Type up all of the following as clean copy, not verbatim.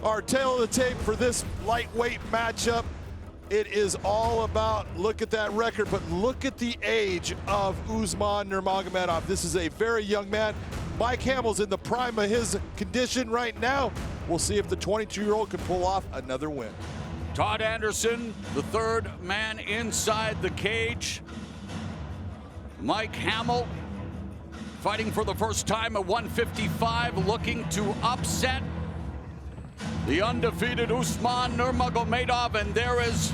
our tail of the tape for this lightweight matchup. It is all about, look at that record, but look at the age of Usman Nurmagomedov. This is a very young man. Mike Hamel's in the prime of his condition right now. We'll see if the 22-year-old can pull off another win. Todd Anderson, the third man inside the cage. Mike Hamel fighting for the first time at 155, looking to upset the undefeated Usman Nurmagomedov. And there is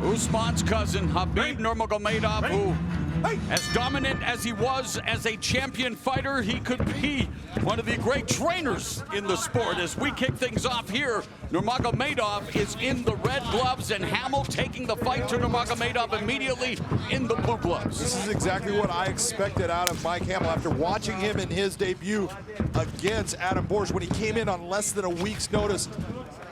Usman's cousin, Habib Nurmagomedov, who, as dominant as he was as a champion fighter, he could be one of the great trainers in the sport. As we kick things off here, Nurmagomedov is in the red gloves and Hamel taking the fight to Nurmagomedov immediately in the blue gloves. This is exactly what I expected out of Mike Hamel after watching him in his debut against Adam Borsch when he came in on less than a week's notice.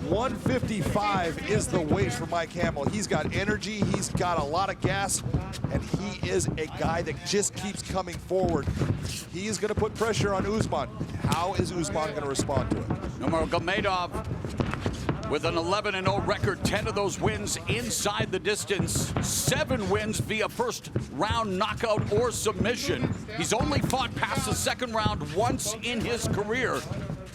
155 is the weight for Mike Hamel. He's got energy, he's got a lot of gas, and he is a guy that just keeps coming forward. He is going to put pressure on Usman. How is Usman going to respond to it? Nurmagomedov with an 11-0 record, 10 of those wins inside the distance, 7 wins via first-round knockout or submission. He's only fought past the second round once in his career,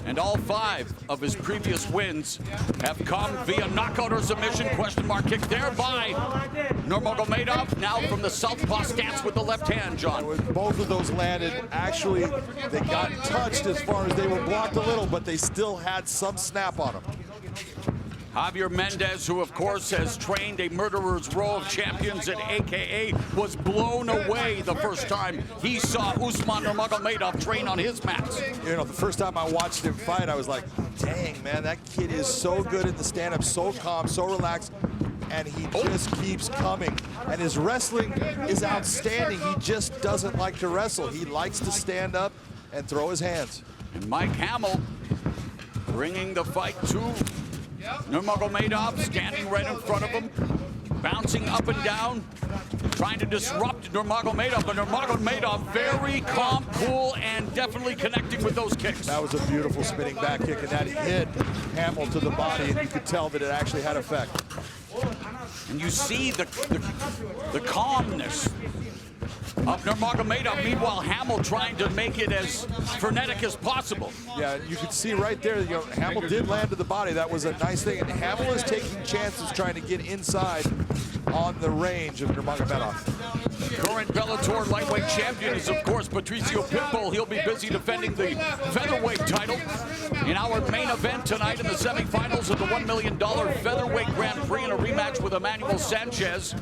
and all 5 of his previous wins have come via knockout or submission. Question mark kick there by Nurmagomedov, now from the southpaw stance with the left hand, John. Both of those landed. Actually, they got touched as far as they were blocked a little, but they still had some snap on them. Javier Mendez, who of course has trained a murderer's row of champions at AKA, was blown away the first time he saw Usman Nurmagomedov train on his mats. You know, the first time I watched him fight, I was like, dang, man, that kid is so good at the stand-up, so calm, so relaxed, and he just keeps coming. And his wrestling is outstanding. He just doesn't like to wrestle. He likes to stand up and throw his hands. And Mike Hamel bringing the fight to Nurmagomedov, standing right in front of him, bouncing up and down, trying to disrupt Nurmagomedov, but Nurmagomedov very calm, cool, and definitely connecting with those kicks. That was a beautiful spinning back kick, and that hit Hamel to the body, and you could tell that it actually had effect. And you see the calmness of Nurmagomedov. Meanwhile, Hamel trying to make it as frenetic as possible. Yeah, you can see right there, you know, Hamel did land to the body. That was a nice thing. And Hamel is taking chances trying to get inside on the range of Nurmagomedov. Current Bellator lightweight champion is, of course, Patricio Pitbull. He'll be busy defending the featherweight title in our main event tonight in the semifinals of the $1 million featherweight Grand Prix in a rematch with Emmanuel Sanchez.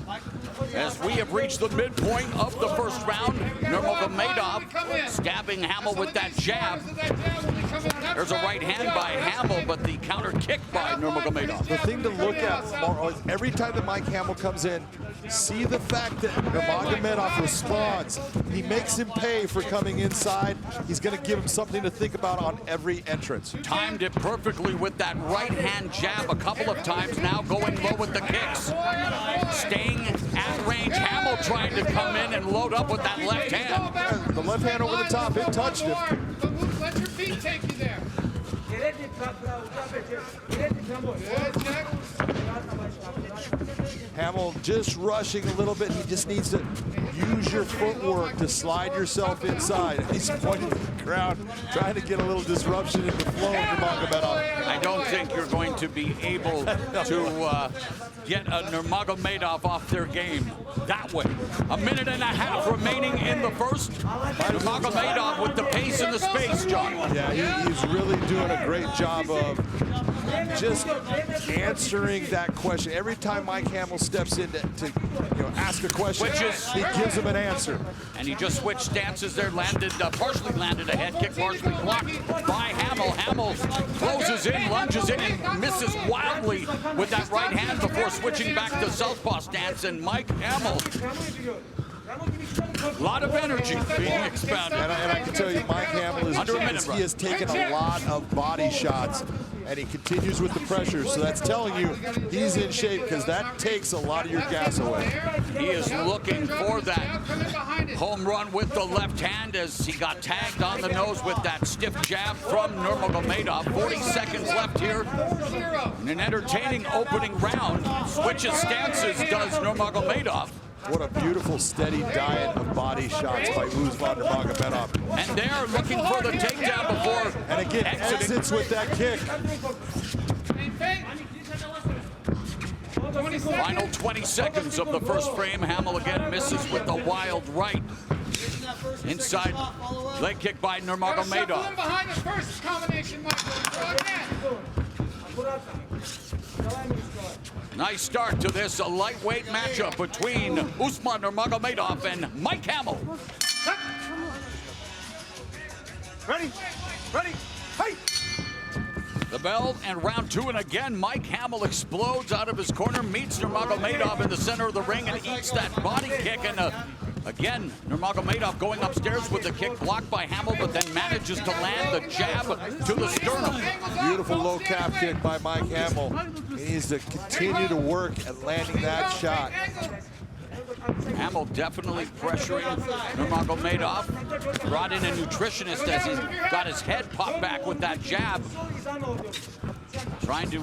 As we have reached the midpoint of the first round, Nurmagomedov stabbing Hamel with that jab. There's a right hand by Hamel, but the counter kick by Nurmagomedov. The thing to look at is every time that Mike Hamel comes in, see the fact that Nurmagomedov responds. He makes him pay for coming inside. He's going to give him something to think about on every entrance. Timed it perfectly with that right hand jab a couple of times, now going low with the kicks. Staying at range, Hamel trying to come in and load up with that left hand. The left hand over the top, it touched him. Let your feet take you there. Hamel just rushing a little bit. He just needs to use your footwork to slide yourself inside. And he's pointing to the crowd, trying to get a little disruption in the flow of Nurmagomedov. I don't think you're going to be able to get a Nurmagomedov off their game that way. A minute and a half remaining in the first. Nurmagomedov with the pace and the space, John. Yeah, he's really doing a great job of just answering that question. Every time Mike Hamel steps in to ask a question, he gives him an answer. And he just switched stances there, landed, partially landed a head kick, partially blocked by Hamel. Hamel closes in, lunges in, and misses wildly with that right hand before switching back to southpaw stance. And Mike Hamel, a lot of energy being expended. And I can tell you, Mike Hamel is he has taken a lot of body shots and he continues with the pressure. So that's telling you he's in shape, because that takes a lot of your gas away. He is looking for that home run with the left hand as he got tagged on the nose with that stiff jab from Nurmagomedov. 40 seconds left here in an entertaining opening round. Switches stances does Nurmagomedov. What a beautiful, steady diet of body shots by Usman Nurmagomedov. And they're looking for the takedown before And again, exits with that kick. Final 20 seconds of the first frame. Hamel again misses with the wild right. Inside leg kick by Nurmagomedov. Behind the first combination, Michael. Nice start to this lightweight matchup between Usman Nurmagomedov and Mike Hamel. Ready? Ready? Hey! The bell and round two, and again Mike Hamel explodes out of his corner, meets Nurmagomedov in the center of the ring and eats that body kick. And again, Nurmagomedov going upstairs with the kick blocked by Hamel, but then manages to land the jab to the sternum. Beautiful low calf kick by Mike Hamel. He needs to continue to work at landing that shot. Hamel definitely pressuring Nurmagomedov. Brought in a nutritionist as he got his head popped back with that jab. Trying to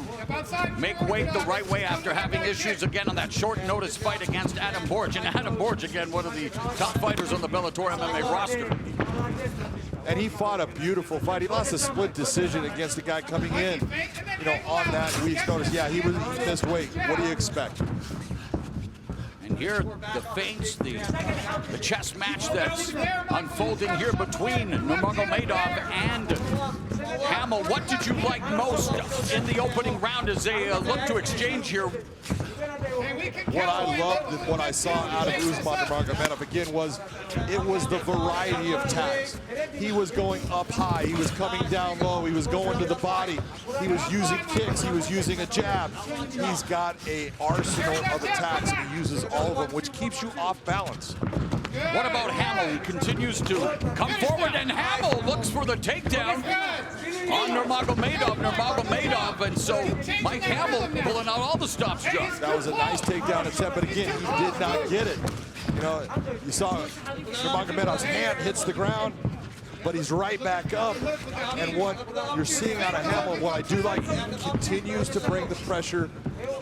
make weight the right way after having issues again on that short notice fight against Adam Borge. And Adam Borge, again, one of the top fighters on the Bellator MMA roster. And he fought a beautiful fight. He lost a split decision against a guy coming in, you know, on that week's notice. Yeah, he missed weight. What do you expect? And here, the feints, the chess match that's unfolding here between Nurmagomedov and Hamel. What did you like most in the opening round as they look to exchange here? What I loved and what I saw out of Usman Nurmagomedov again was the variety of attacks. He was going up high, he was coming down low, he was going to the body, he was using kicks, he was using a jab. He's got an arsenal of attacks and he uses all of them, which keeps you off balance. What about Hamel? He continues to come forward, and Hamel looks for the takedown on Nurmagomedov, and so Mike Hamel pulling out all the stops, John. That was a nice takedown attempt, but again, he did not get it. You know, you saw Nurmagomedov's hand hits the ground, but he's right back up. And what you're seeing out of Hamel, what I do like, he continues to bring the pressure.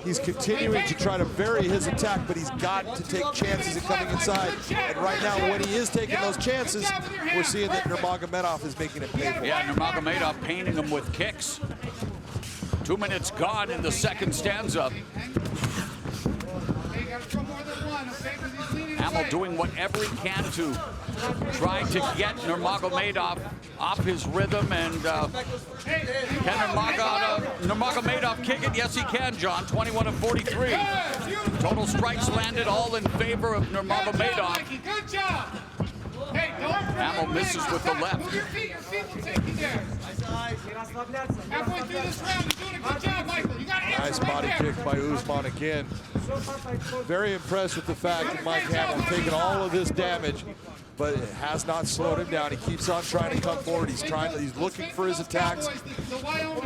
He's continuing to try to vary his attack, but he's got to take chances at coming inside. And right now, when he is taking those chances, we're seeing that Nurmagomedov is making it painful. Yeah, Nurmagomedov painting him with kicks. 2 minutes gone in the second stanza. Hamel doing whatever he can to try to get Nurmagomedov off his rhythm, and can Nurmagomedov kick it? Yes, he can, John. 21 of 43. Total strikes landed, all in favor of Nurmagomedov. Good job. Hamel misses with the left. Your feet will take you there. Halfway through this round, you're doing a good job, Michael. You got to Nice body kick by Usman again. Very impressed with the fact that Mike Hamel taking all of this damage, but it has not slowed him down. He keeps on trying to come forward. He's looking for his attacks.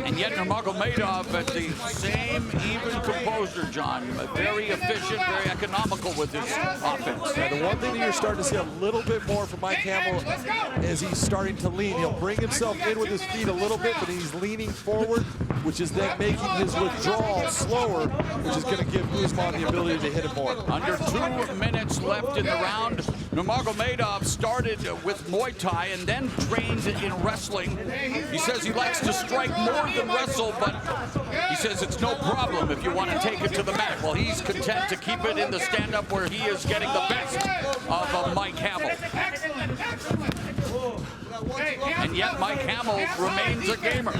And yet Nurmagomedov at the same even composure, John. Very efficient, very economical with his offense. Now, the one thing that you're starting to see a little bit more from Mike Hamel is he's starting to lean. He'll bring himself in with his feet a little bit, but he's leaning forward, which is then making his withdrawal slower, which is going to give Usman the ability to hit him more. Under 2 minutes left in the round. Nurmagomedov started with Muay Thai and then trained in wrestling. He says he likes to strike more than wrestle, but he says it's no problem if you want to take it to the mat. Well, he's content to keep it in the stand-up where he is getting the best of Mike Hamel. And yet Mike Hamel remains a gamer.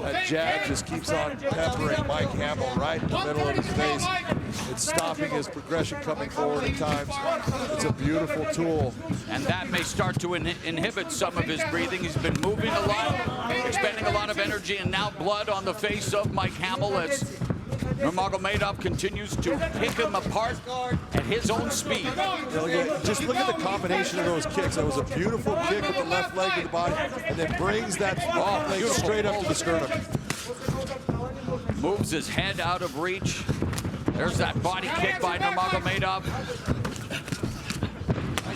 That jab just keeps on peppering Mike Hamel right in the middle of his face. It's stopping his progression coming forward at times. It's a beautiful tool. And that may start to inhibit some of his breathing. He's been moving a lot, expending a lot of energy, and now blood on the face of Mike Hamel as Nurmagomedov continues to pick him apart at his own speed. Just look at the combination of those kicks. That was a beautiful kick with the left leg to the body, and then brings that leg straight up to the sternum. Moves his head out of reach. There's that body kick by Nurmagomedov.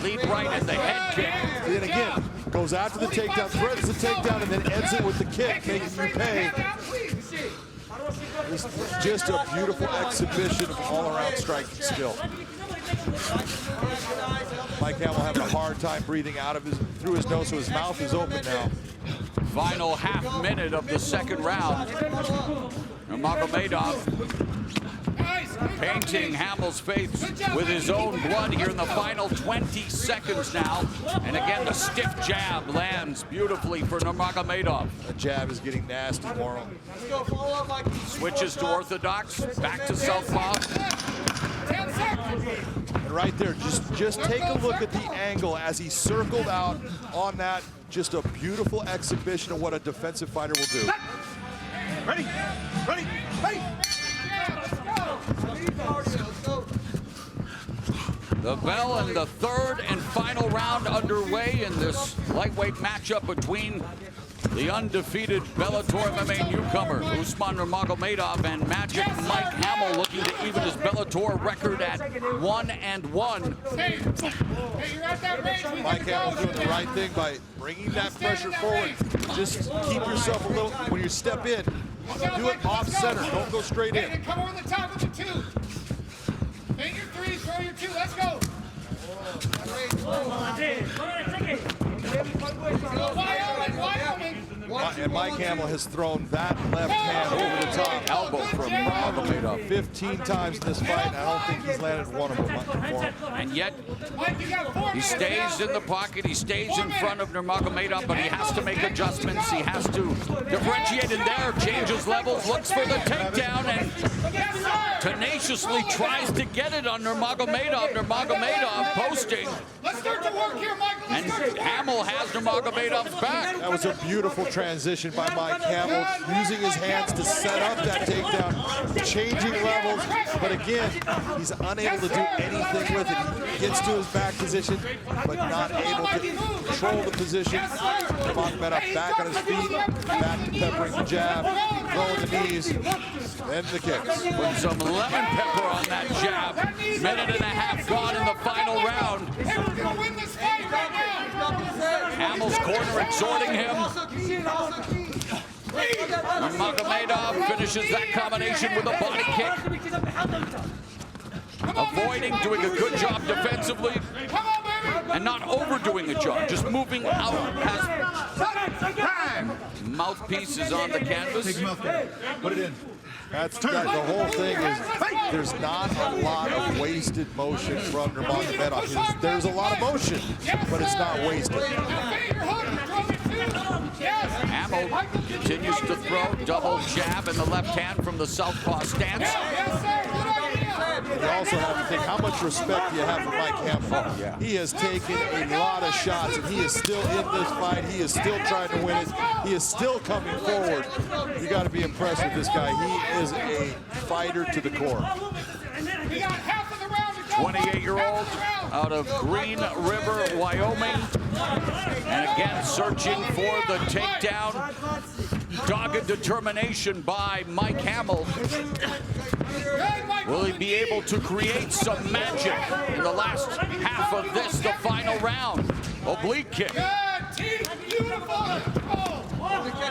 Lead right at the head kick. And then again, goes after the takedown, threads the takedown, and then ends it with the kick, making you pay. This is just a beautiful exhibition of all-around striking skill. Mike Hamel having a hard time breathing out of through his nose, so his mouth is open now. Final half minute of the second round. Nurmagomedov painting Hamel's face with his own blood here in the final 20 seconds now. And again, the stiff jab lands beautifully for Nurmagomedov. The jab is getting nasty, Morrow. Switches to orthodox, back to southpaw. And right there, just take a look at the angle as he circled out on that. Just a beautiful exhibition of what a defensive fighter will do. Ready? Ready? Hey! The bell and the third and final round underway in this lightweight matchup between the undefeated Bellator MMA newcomer Usman Nurmagomedov and Magic Mike Hamel, looking to even his Bellator record at 1-1. Mike Hamel doing the right thing by bringing that pressure forward. Just keep yourself a little, when you step in, do it off center, don't go straight in. Come over the top of the two. Paint your three, throw your two, let's go. Wyoming. And Mike Hamel has thrown that left hand over the top. Elbow from Nurmagomedov. 15 times in this fight, and I don't think he's landed one of them. And yet, he stays in the pocket, he stays in front of Nurmagomedov, but he has to make adjustments, he has to differentiate in there, changes levels, looks for the takedown, and tenaciously tries to get it on Nurmagomedov. Nurmagomedov posting. Let's start to work here, Michael. And Hamel has Nurmagomedov's back. That was a beautiful transition by Mike Hamel, using his hands to set up that takedown, changing levels, but again, he's unable to do anything with it. He gets to his back position, but not able to control the position. Nurmagomedov back on his feet, back peppering the jab, throwing the knees, and the kicks. Put some lemon pepper on that jab. Minute and a half gone in the final round. Hamel's corner exhorting him. Nurmagomedov finishes that combination with a body kick. Avoiding doing a good job defensively and not overdoing a job, just moving out. Mouthpiece is on the canvas. Put it in. That's the whole thing is there's not a lot of wasted motion from Nurmagomedov. There's a lot of motion, but it's not wasted. Hamel continues to throw, double jab in the left hand from the southpaw stance. You also have to think, how much respect do you have for Mike Hamel? Oh, yeah. He has taken a lot of shots, and he is still in this fight. He is still trying to win it. He is still coming forward. You got to be impressed with this guy. He is a fighter to the core. 28-year-old out of Green River, Wyoming. And again, searching for the takedown. Dogged determination by Mike Hamel. Will he be able to create some magic in the last half of this, the final round? Oblique kick.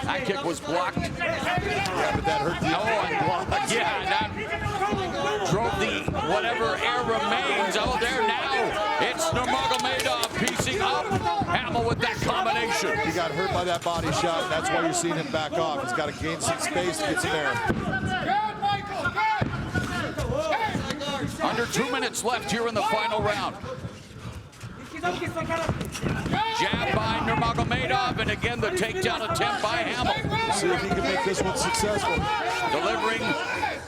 That kick was blocked. Yeah, but that hurt the blocked. Yeah, that drove the whatever air remains. Oh, there now. It's Nurmagomedov piecing up Hamel with that combination. He got hurt by that body shot, and that's why you're seeing him back off. He's got to gain some space to get some air. Under 2 minutes left here in the final round. Jab by Nurmagomedov, and again the takedown attempt by Hamel. See if he can make this one successful. Delivering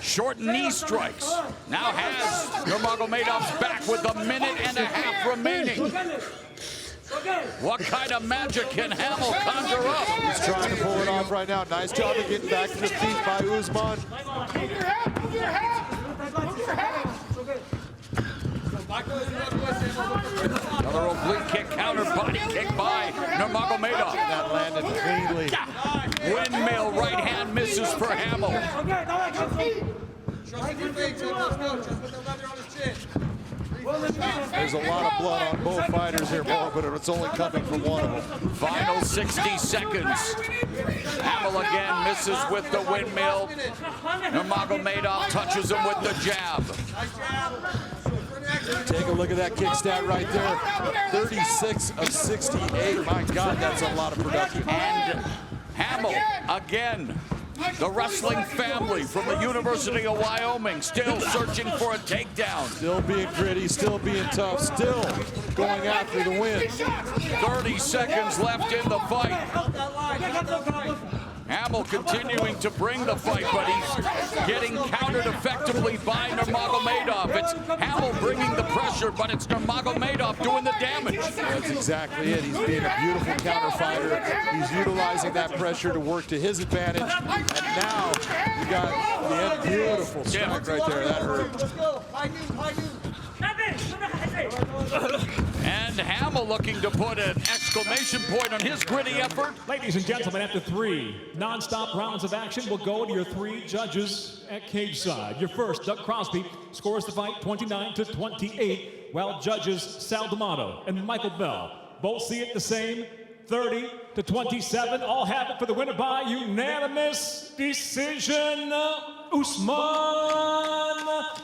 short knee strikes. Now has Nurmagomedov's back with a minute and a half remaining. What kind of magic can Hamel conjure up? He's trying to pull it off right now. Nice job of getting back to the feet by Usman. Move your head, move your head. Move your head. Another oblique kick, counter body kick by Nurmagomedov. That landed cleanly. Windmill right hand misses for Hamel. There's a lot of blood on both fighters here, Mo, but it's only coming from one of them. Final 60 seconds. Hamel again misses with the windmill. Nurmagomedov touches him with the jab. Take a look at that kick stat right there. 36 of 68. My God, that's a lot of production. And Hamel again. The wrestling family from the University of Wyoming still searching for a takedown. Still being gritty, still being tough, still going after the win. 30 seconds left in the fight. Hamel continuing to bring the fight, but he's getting countered effectively by Nurmagomedov. It's Hamel bringing the pressure, but it's Nurmagomedov doing the damage. That's exactly it. He's being a beautiful counter fighter. He's utilizing that pressure to work to his advantage. And now you got the end. Beautiful strike right there. That hurt. And Hamel looking to put an exclamation point on his gritty effort. Ladies and gentlemen, after 3 non-stop rounds of action, we'll go to your 3 judges at cage side. Your first, Doug Crosby, scores the fight 29-28, while judges Sal D'Amato and Michael Bell both see it the same, 30-27. All have it for the winner by unanimous decision, Usman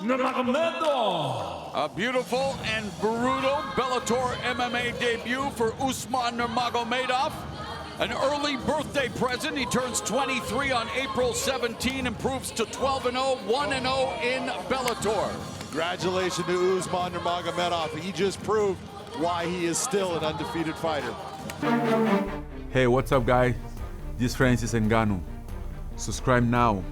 Nurmagomedov. A beautiful and brutal Bellator MMA debut for Usman Nurmagomedov. An early birthday present. He turns 23 on April 17, improves to 12-0, 1-0 in Bellator. Congratulations to Usman Nurmagomedov. He just proved why he is still an undefeated fighter. Hey, what's up, guys? This is Francis Ngannou. Subscribe now.